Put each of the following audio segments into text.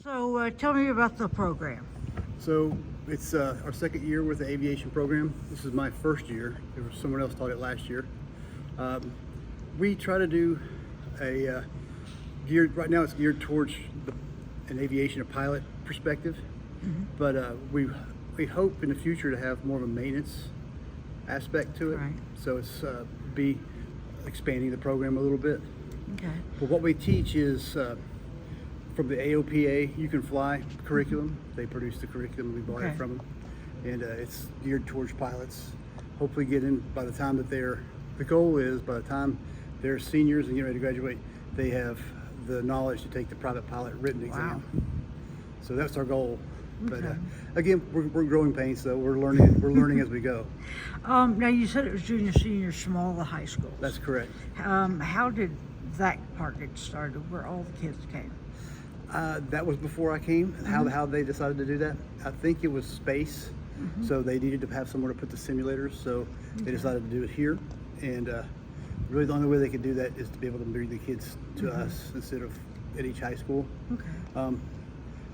So tell me about the program. So it's our second year with the aviation program. This is my first year. There was someone else taught it last year. We try to do a right now it's geared towards an aviation, a pilot perspective, but we hope in the future to have more of a maintenance aspect to it. Right. So it's be expanding the program a little bit. Okay. But what we teach is from the AOPA You Can Fly curriculum. They produce the curriculum, we bought Okay. it from them, and it's geared towards pilots. Hopefully get in by the time that the goal is by the time they're seniors and getting ready to graduate, they have the knowledge to take the private pilot written exam. So that's our goal. But Okay. again, we're growing pains, so we're learning as we go. Now you said it was junior, senior, small, the high schools. That's correct. How did that part get started, where all the kids came? That was before I came. How they decided to do that? I think it was space. So they needed to have somewhere to put the simulators. So they decided to do it here. And really, the only way they could do that is to be able to bring the kids to us instead of at each high school. Okay.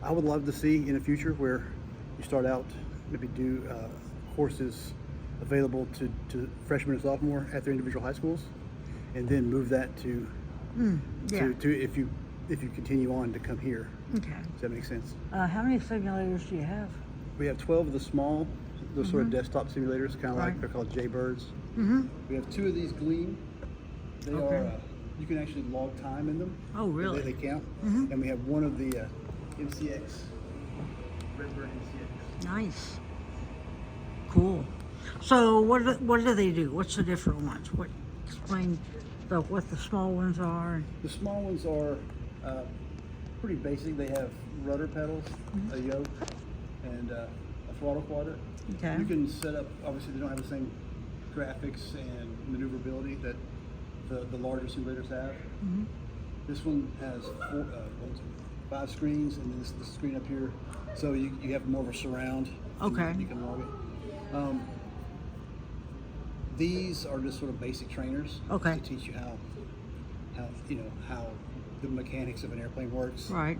I would love to see in the future where you start out, maybe do courses available to freshmen and sophomore at their individual high schools, and then move that to if you continue on to come here. Okay. Does that make sense? How many simulators do you have? We have 12 of the small, those sort of desktop simulators, kind of like they're called Jaybirds. We have 2 of these Gleam. They are you can actually log time in them. Oh, really? They count. And we have one of the MCX, Redbird MCX. Nice. Cool. So what do they do? What's the different ones? Explain what the small ones are. The small ones are pretty basic. They have rudder pedals, a yoke, and a throttle quadrant. Okay. You can set up, obviously they don't have the same graphics and maneuverability that the larger simulators have. This one has 5 screens, and then this screen up here. So you have more of a surround. Okay. You can log it. These are just sort of basic trainers Okay. to teach you how how the mechanics of an airplane works. Right.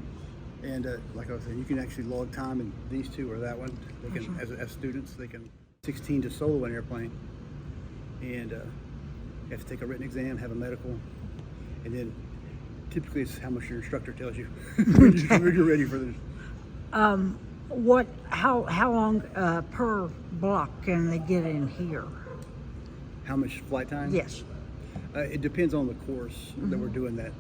And like I was saying, you can actually log time in these 2 or that one. They can, as students, they can 16 to solo an airplane, and you have to take a written exam, have a medical, and then typically it's how much your instructor tells you when you're ready for this. How long per block can they get in here? How much flight time? Yes. It depends on the course that we're doing that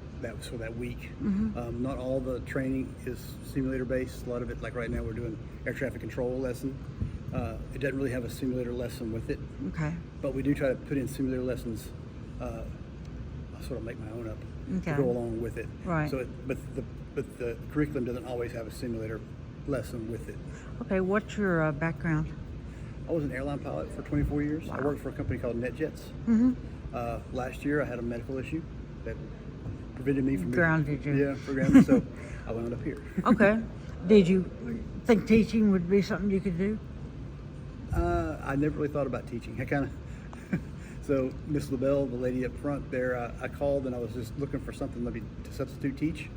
week. Not all the training is simulator based. A lot of it, like right now, we're doing air traffic control lesson. It doesn't really have a simulator lesson with it. Okay. But we do try to put in simulator lessons. I sort of make my own up to go along with it. Right. So, but the curriculum doesn't always have a simulator lesson with it. Okay. What's your background? I was an airline pilot for 24 years. I worked for a company called NetJets. Last year, I had a medical issue that prevented me from Grounded you. Yeah, for grounded. So I wound up here. Okay. Did you think teaching would be something you could do? I never really thought about teaching. I kind of so Miss LaBelle, the lady up front there, I called and I was just looking for something maybe to substitute teach.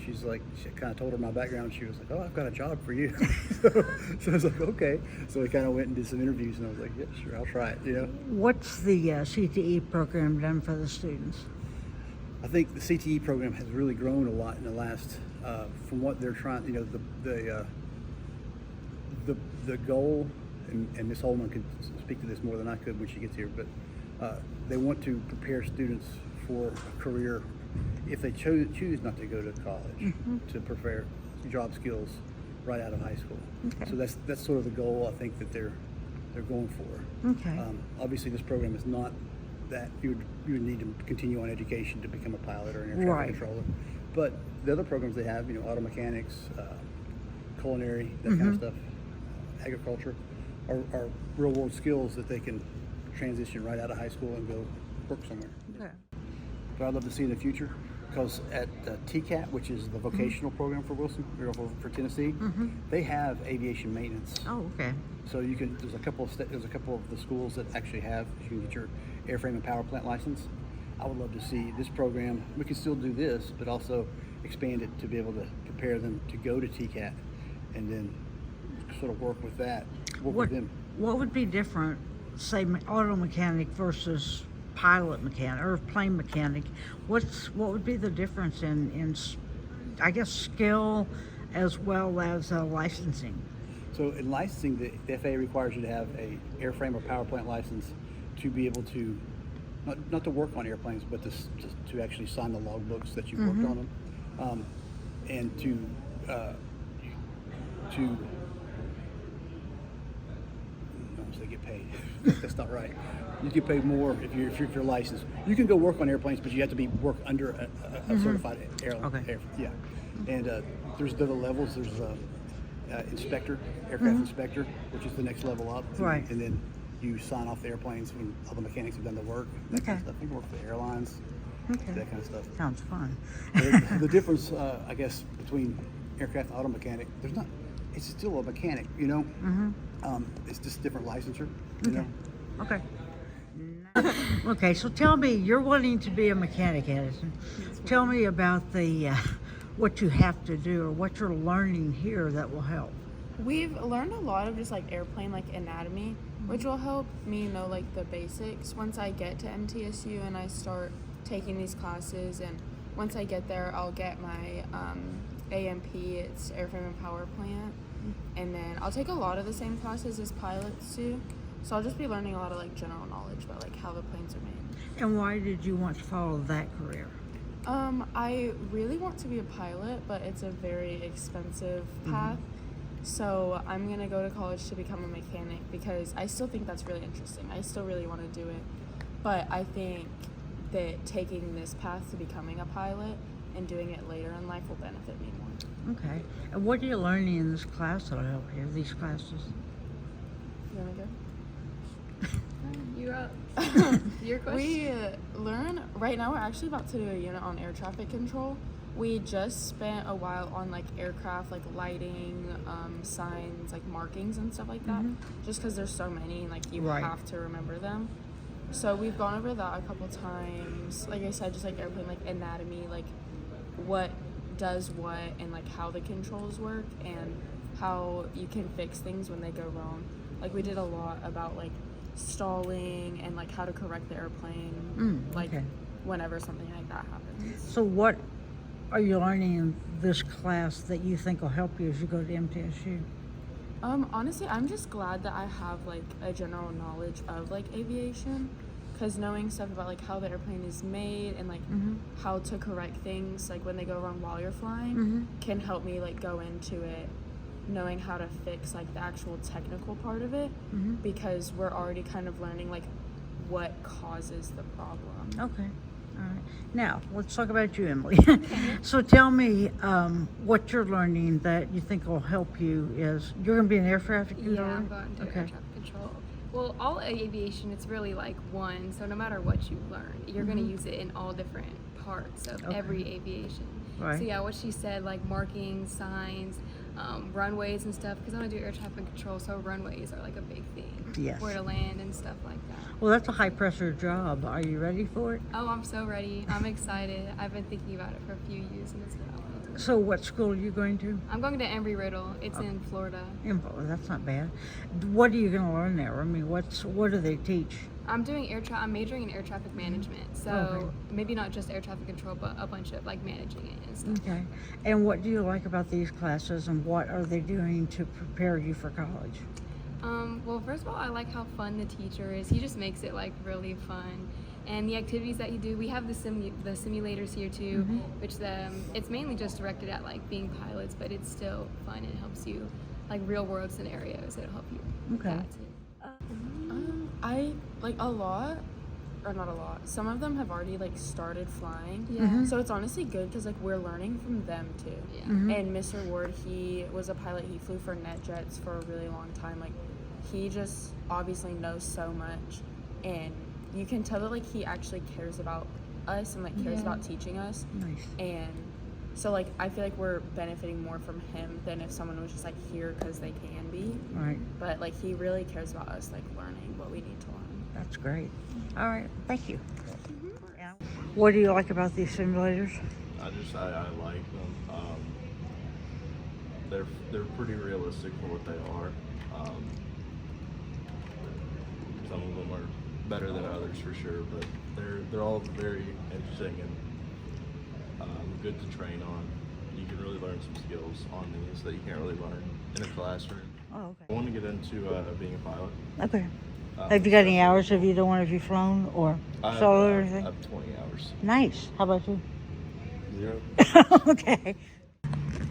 She's like, she kind of told her my background. She was like, "Oh, I've got a job for you." so I was like, "Okay." So we kind of went and did some interviews, and I was like, "Yeah, sure, I'll try it." You know. What's the CTE program done for the students? I think the CTE program has really grown a lot in the last, from what they're trying. You know, the goal, and Ms. Holman could speak to this more than I could when she gets here, but they want to prepare students for a career if they choose not to go to college, to prepare job skills right out of high school. Okay. So that's sort of the goal I think that they're going for. Okay. Obviously, this program is not that you would need to continue on education to become a pilot or an air traffic Right. controller, but the other programs they have, you know, auto mechanics, culinary, that kind of stuff, agriculture, are real world skills that they can transition right out of high school and go work somewhere. Okay. But I'd love to see in the future, because at TCAT, which is the vocational program for Wilson, or for Tennessee, they have aviation maintenance. Oh, okay. So you can. There's a couple of the schools that actually have. You can get your airframe and power plant license. I would love to see this program. We can still do this, but also expanded to be able to prepare them to go to TCAT, and then sort of work with that, work with them. What would be different, say, auto mechanic versus pilot mechanic or plane mechanic? What would be the difference in I guess, skill as well as licensing? So in licensing, the FAA requires you to have a airframe or power plant license to be able to, not to work on airplanes, but to actually sign the logbooks that you've worked on them, and to they get paid. That's not right. You get paid more if you're licensed. You can go work on airplanes, but you have to work under a certified airline. Okay. Yeah, and there's the levels. There's inspector, aircraft inspector, which is the next level up. Right. And then you sign off the airplanes when all the mechanics have done the work. That kind of stuff. You work for the airlines. Okay. That kind of stuff. Sounds fun. The difference, I guess, between aircraft and auto mechanic, there's not. It's still a mechanic, you know. It's just different licensure, you know. Okay. Okay, so tell me, you're wanting to be a mechanic, Addison. Tell me about the what you have to do or what you're learning here that will help. We've learned a lot of just like airplane like anatomy, which will help me know like the basics once I get to MTSU and I start taking these classes. And once I get there, I'll get my AMP, it's airframe and power plant, and then I'll take a lot of the same classes as pilots do. So I'll just be learning a lot of like general knowledge about like how the planes are made. And why did you want to follow that career? I really want to be a pilot, but it's a very expensive path. So I'm going to go to college to become a mechanic because I still think that's really interesting. I still really want to do it. But I think that taking this path to becoming a pilot and doing it later in life will benefit me more. Okay. And what are you learning in this class that'll help you, these classes? You want to go? You're up. Your question. We learn, right now we're actually about to do a unit on air traffic control. We just spent a while on like aircraft, like lighting, signs, like markings and stuff like that, just because there's so many and like you have to remember them. So we've gone over that a couple times. Like I said, just like airplane, like anatomy, like what does what and like how the controls work and how you can fix things when they go wrong. Like we did a lot about like stalling and like how to correct the airplane whenever something like that happens. So what are you learning in this class that you think will help you as you go to MTSU? Honestly, I'm just glad that I have like a general knowledge of like aviation, because knowing stuff about like how the airplane is made and like how to correct things like when they go wrong while you're flying can help me like go into it knowing how to fix like the actual technical part of it, because we're already kind of learning like what causes the problem. Okay. All right. Now, let's talk about you, Emily. So tell me what you're learning that you think will help you is, you're going to be an air traffic controller? Yeah, I'm going to air traffic control. Well, all aviation, it's really like one, so no matter what you learn, you're going to use it in all different parts of every aviation. Right. So yeah, what she said, like markings, signs, runways and stuff, because I want to do air traffic control, so runways are like a big thing. Yes. Where to land and stuff like that. Well, that's a high pressure job. Are you ready for it? Oh, I'm so ready. I'm excited. I've been thinking about it for a few years and it's what I want to do. So what school are you going to? I'm going to Embry-Riddle. It's in Florida. That's not bad. What are you going to learn there? I mean, what do they teach? I'm doing I'm majoring in air traffic management. So maybe not just air traffic control, but a bunch of like managing it and stuff. Okay. And what do you like about these classes, and what are they doing to prepare you for college? Well, first of all, I like how fun the teacher is. He just makes it like really fun. And the activities that you do, we have the simulators here too, which it's mainly just directed at like being pilots, but it's still fun and it helps you like real world scenarios. It'll help you. Okay. That too. I like a lot, or not a lot. Some of them have already like started flying. Yeah. So it's honestly good because like we're learning from them too. Yeah. And Mr. Ward, he was a pilot. He flew for NetJets for a really long time. Like he just obviously knows so much, and you can tell that like he actually cares about us and like cares about teaching us. Nice. And so like I feel like we're benefiting more from him than if someone was just like here because they can be. Right. But like he really cares about us like learning what we need to learn. That's great. All right. Thank you. Yeah. What do you like about these simulators? I like them. They're pretty realistic for what they are. Some of them are better than others for sure, but they're all very interesting and good to train on. You can really learn some skills on these that you can't really learn in a classroom. Oh, okay. I want to get into being a pilot. Okay. Have you got any hours? Have either one of you flown or solo or anything? I have 20 hours. Nice. How about you? 0. Okay.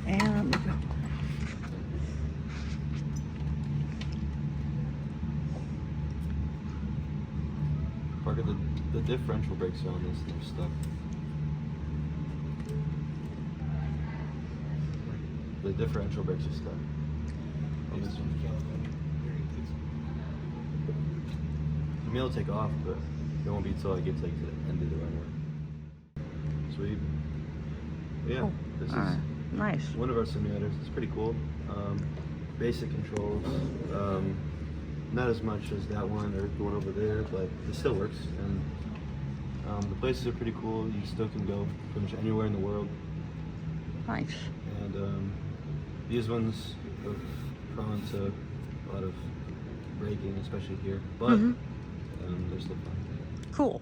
And let me go. Parker, the differential brakes are on this and they're stuck. The differential brakes are stuck on this one. I mean, it'll take off, but it won't be until I get to like, the end of the runway. Sweet. Yeah, Cool. this is Alright. Nice. one of our simulators. It's pretty cool. Basic controls. Not as much as that one or the one over there, but it still works. And the places are pretty cool. You still can go pretty much anywhere in the world. Nice. And these ones are prone to a lot of braking, especially here. But they're still fun. Cool.